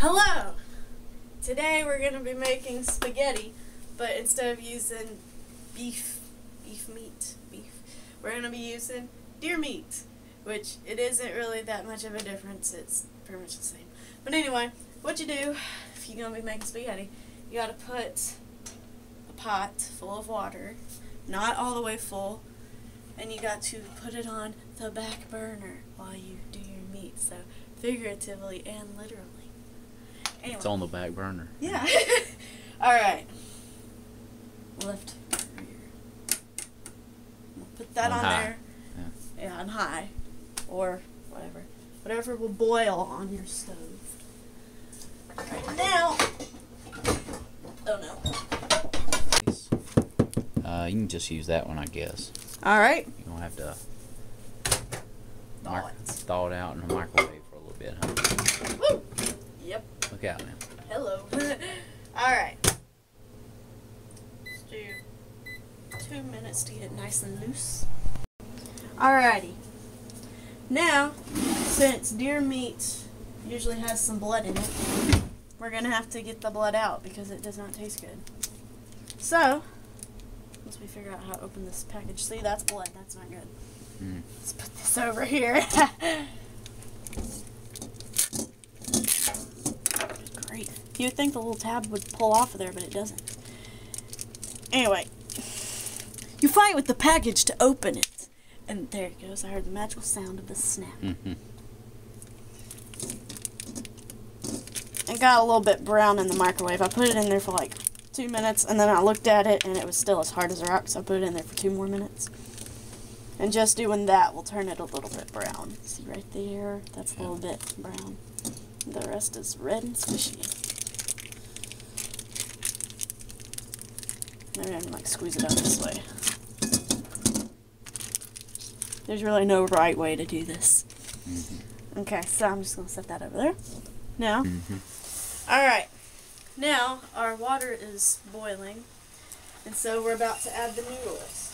Hello! Today we're going to be making spaghetti, but instead of using beef meat, we're going to be using deer meat, which it isn't really that much of a difference. It's pretty much the same. But anyway, what you do if you're going to be making spaghetti, you got to put a pot full of water, not all the way full, and you got to put it on the back burner while you do your meat, so figuratively and literally. Anyway. It's on the back burner. Yeah. Alright. Lift here. Put that on there. Yeah, on high. Or whatever. Whatever will boil on your stove. Alright, now. Oh no. You can just use that one, I guess. Alright. You don't have to thaw it out in the microwave for a little bit, huh? Woo! Yep. Look out now. Hello. Alright. Let's do 2 minutes to get nice and loose. Alrighty. Now, since deer meat usually has some blood in it, we're going to have to get the blood out because it does not taste good. So, once we figure out how to open this package, see, that's blood. That's not good. Let's put this over here. Great. You'd think the little tab would pull off of there, but it doesn't. Anyway, you fight with the package to open it. And there it goes. I heard the magical sound of the snap. It got a little bit brown in the microwave. I put it in there for like 2 minutes, and then I looked at it, and it was still as hard as a rock, so I put it in there for 2 more minutes. And just doing that will turn it a little bit brown. See right there? That's a little bit brown. The rest is red and squishy. Maybe I can like squeeze it out this way. There's really no right way to do this. Okay, so I'm just going to set that over there. Now, alright. Now, our water is boiling, and so we're about to add the noodles.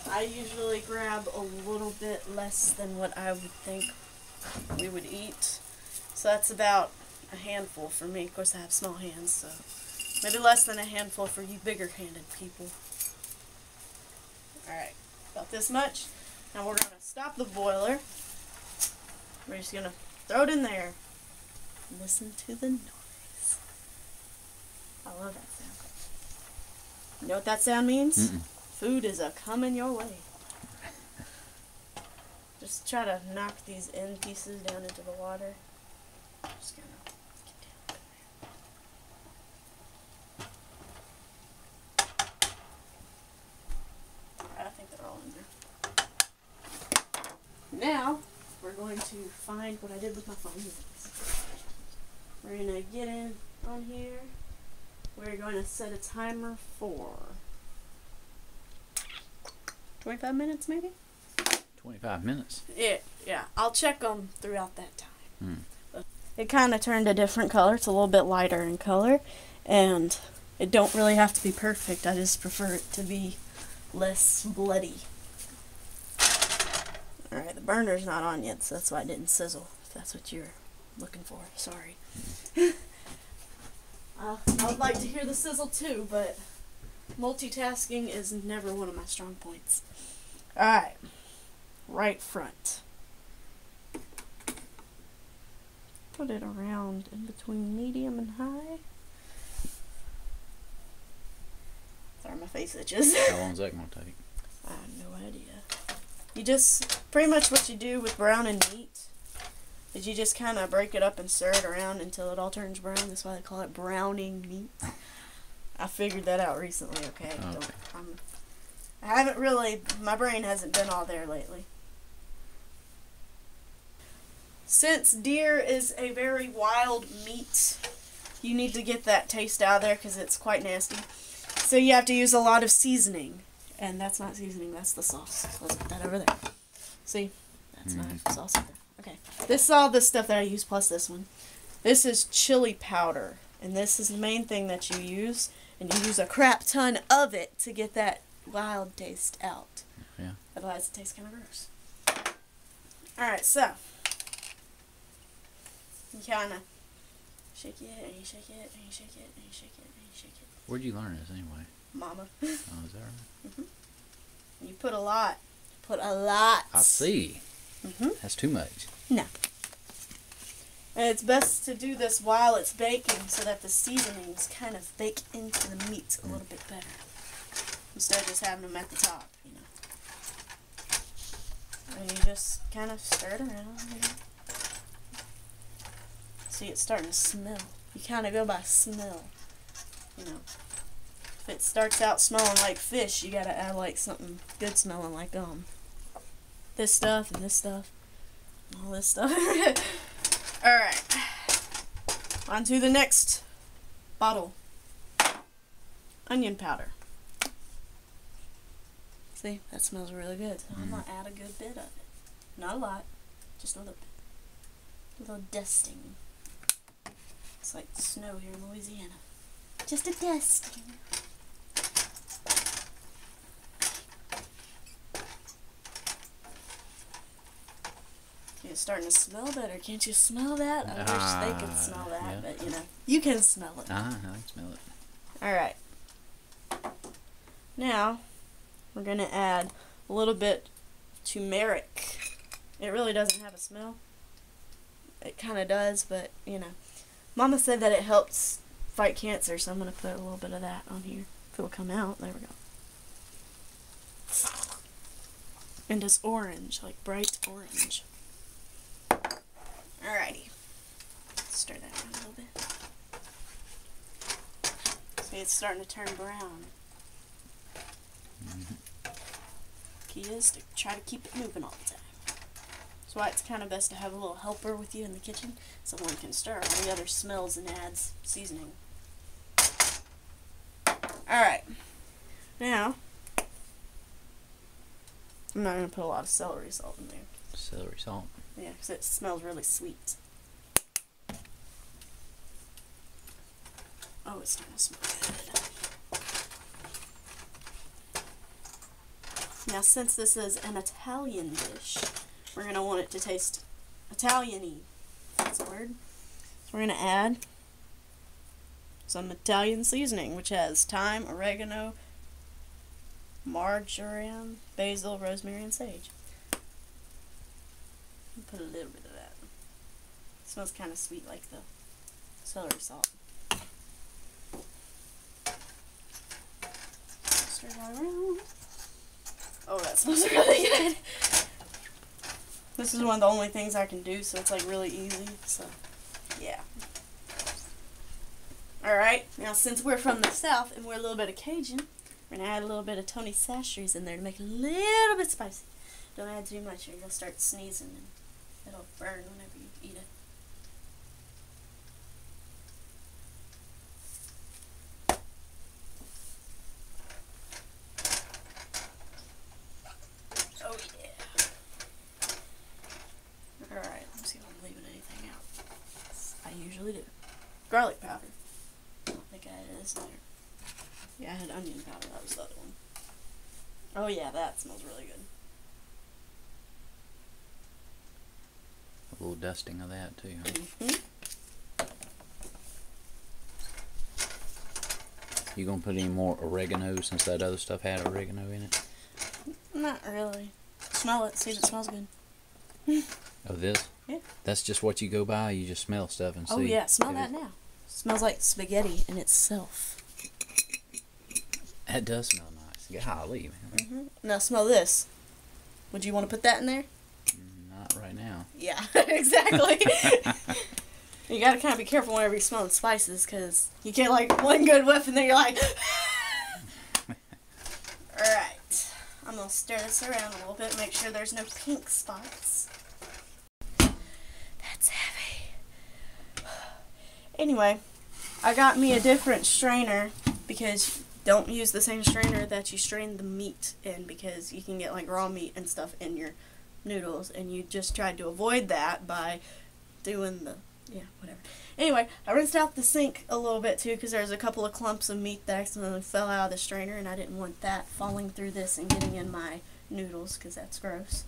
I usually grab a little bit less than what I would think we would eat. So that's about a handful for me. Of course, I have small hands, so maybe less than a handful for you bigger-handed people. Alright, about this much. Now we're going to stop the boiler. We're just going to throw it in there. Listen to the noise. I love that sound. You know what that sound means? Food is a-coming your way. Just try to knock these end pieces down into the water. Just gonna get down there. I think they're all in there. Now, we're going to find what I did with my phone. We're going to get in on here. We're going to set a timer for 25 minutes, maybe? 25 minutes? Yeah. I'll check them throughout that time. It kind of turned a different color. It's a little bit lighter in color. And it don't really have to be perfect. I just prefer it to be less bloody. Alright, the burner's not on yet, so that's why it didn't sizzle. If that's what you're looking for. Sorry. I would like to hear the sizzle too, but multitasking is never one of my strong points. Alright. Right front. Put it around in between medium and high. Sorry, my face itches. How long is that going to take? I have no idea. You just, pretty much what you do with browning meat is you just kind of break it up and stir it around until it all turns brown. That's why they call it browning meat. I figured that out recently, okay? I haven't really, my brain hasn't been all there lately. Since deer is a very wild meat, you need to get that taste out of there because it's quite nasty. So you have to use a lot of seasoning. And that's not seasoning, that's the sauce. So let's put that over there. See? That's not sauce over there. Okay. This is all the stuff that I use plus this one. This is chili powder. And this is the main thing that you use. And you use a crap ton of it to get that wild taste out. Yeah. Otherwise it tastes kind of gross. Alright, so you kind of Shake it, and you shake it, and you shake it, and you shake it, and you shake it. Where'd you learn this anyway? Mama. Oh, is that right? You put a lot. Put a lot. I see. That's too much. No. And it's best to do this while it's baking so that the seasonings kind of bake into the meats a little bit better. Instead of just having them at the top, you know. And you just kind of stir it around, you know. See, it's starting to smell. You kind of go by smell, you know. If it starts out smelling like fish, you gotta add like something good smelling like this stuff and this stuff. All this stuff. Alright. On to the next bottle. Onion powder. See, that smells really good. So I'm gonna add a good bit of it. Not a lot, just a little bit. A little dusting. It's like snow here in Louisiana. Just a dusting. It's starting to smell better. Can't you smell that? I wish they could smell that, yeah. but you know, you can smell it. I can smell it. Alright. Now, we're going to add a little bit turmeric. It really doesn't have a smell. It kind of does, but, you know. Mama said that it helps fight cancer, so I'm going to put a little bit of that on here. If it'll come out. There we go. And it's orange, like bright orange. Alrighty. Stir that around a little bit. See, it's starting to turn brown. Key is to try to keep it moving all the time. That's why it's kind of best to have a little helper with you in the kitchen. Someone can stir all the other smells and adds seasoning. Alright. Now, I'm not going to put a lot of celery salt in there. Celery salt. Yeah, because it smells really sweet. Oh, it's starting to smell good. Now, since this is an Italian dish, we're going to want it to taste Italian-y. That's a word. So we're going to add some Italian seasoning, which has thyme, oregano, marjoram, basil, rosemary, and sage. Put a little bit of that. It smells kind of sweet like the celery salt. Stir it all around. Oh, that smells really good. This is one of the only things I can do, so it's like really easy. So, yeah. Alright, now since we're from the South and we're a little bit of Cajun, we're going to add a little bit of Tony Chachere's in there to make it a little bit spicy. Don't add too much or you'll start sneezing and it'll burn whenever you eat it. Oh yeah. Alright, let's see if I'm leaving anything out. I usually do. Garlic powder. I don't think I added this in there. Yeah, I had onion powder. That was the other one. Oh yeah, that smells really good. A little dusting of that too, huh? You gonna put any more oregano since that other stuff had oregano in it? Not really. Smell it. See if it smells good. Oh, this? Yeah. That's just what you go by? You just smell stuff and see? Oh yeah, smell that now. Smells like spaghetti in itself. That does smell nice. Golly, man. Now smell this. Would you want to put that in there? Not right now. Yeah, exactly. You gotta kind of be careful whenever you smell the spices, because you get like one good whiff and then you're like... Alright. I'm gonna stir this around a little bit, make sure there's no pink spots. That's heavy. Anyway, I got me a different strainer, because don't use the same strainer that you strain the meat in, because you can get like raw meat and stuff in your noodles, and you just tried to avoid that by doing the, yeah, whatever. Anyway, I rinsed out the sink a little bit too, because there's a couple of clumps of meat that accidentally fell out of the strainer, and I didn't want that falling through this and getting in my noodles, because that's gross.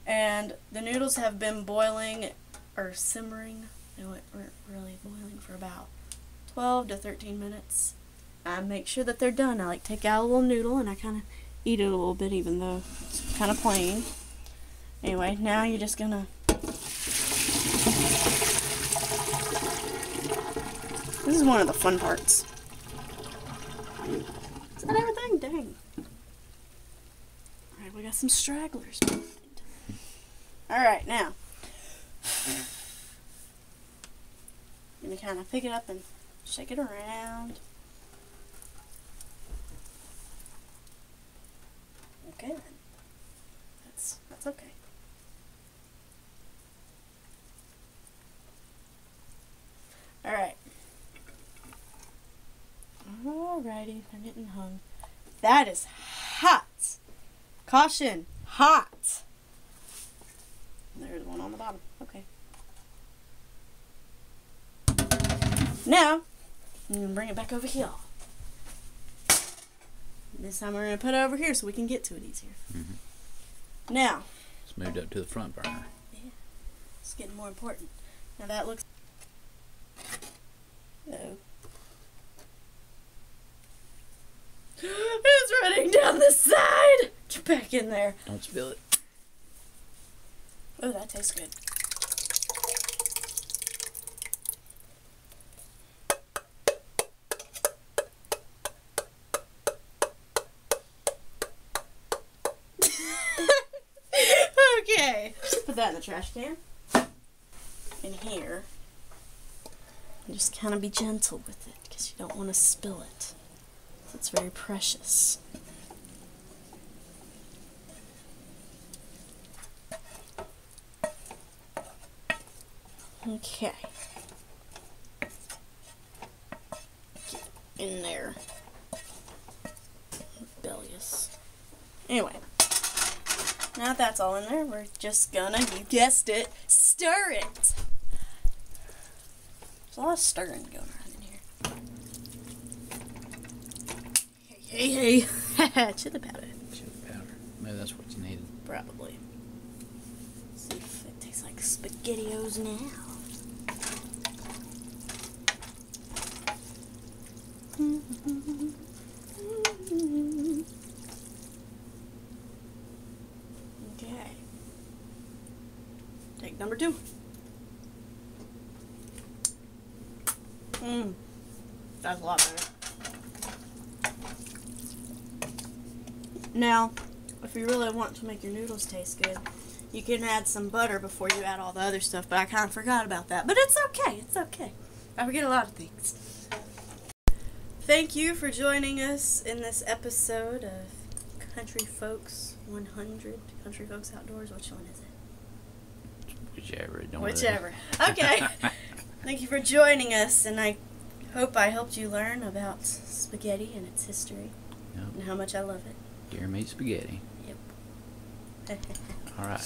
And the noodles have been boiling, or simmering, They weren't really boiling for about 12 to 13 minutes. I make sure that they're done. I like take out a little noodle and I kind of eat it a little bit, even though it's kind of plain. Anyway, now you're just gonna. This is one of the fun parts. Is that everything? Dang. Alright, we got some stragglers. Alright, now. I'm gonna kind of pick it up and shake it around. Okay then. That's okay. Alright. Alrighty, they're getting hung. That is hot. Caution, hot. There's one on the bottom. Okay. Now, I'm going to bring it back over here. This time we're going to put it over here so we can get to it easier. Mm-hmm. Now. It's moved up to the front burner. Yeah. It's getting more important. Now that looks... Uh-oh. It's running down the side! Get back in there. Don't spill it. Oh, that tastes good. Okay. Put that in the trash can. In here. And just kind of be gentle with it because you don't want to spill it. It's very precious. Okay. Get in there. Rebellious. Anyway. Now that that's all in there, we're just gonna, you guessed it, stir it. There's a lot of stirring going on in here. Hey. Chili powder. Chili powder. Maybe that's what you needed. Probably. Let's see if it tastes like SpaghettiOs now. Okay. Take number 2. That's a lot better. Now, if you really want to make your noodles taste good, you can add some butter before you add all the other stuff, but I kind of forgot about that. But it's okay, it's okay. I forget a lot of things. Thank you for joining us in this episode of Country Folks 100. Country Folks Outdoors, which one is it? Whichever. Whichever. Okay. Thank you for joining us, and I hope I helped you learn about spaghetti and its history, and how much I love it. Deer meat spaghetti. Yep. All right.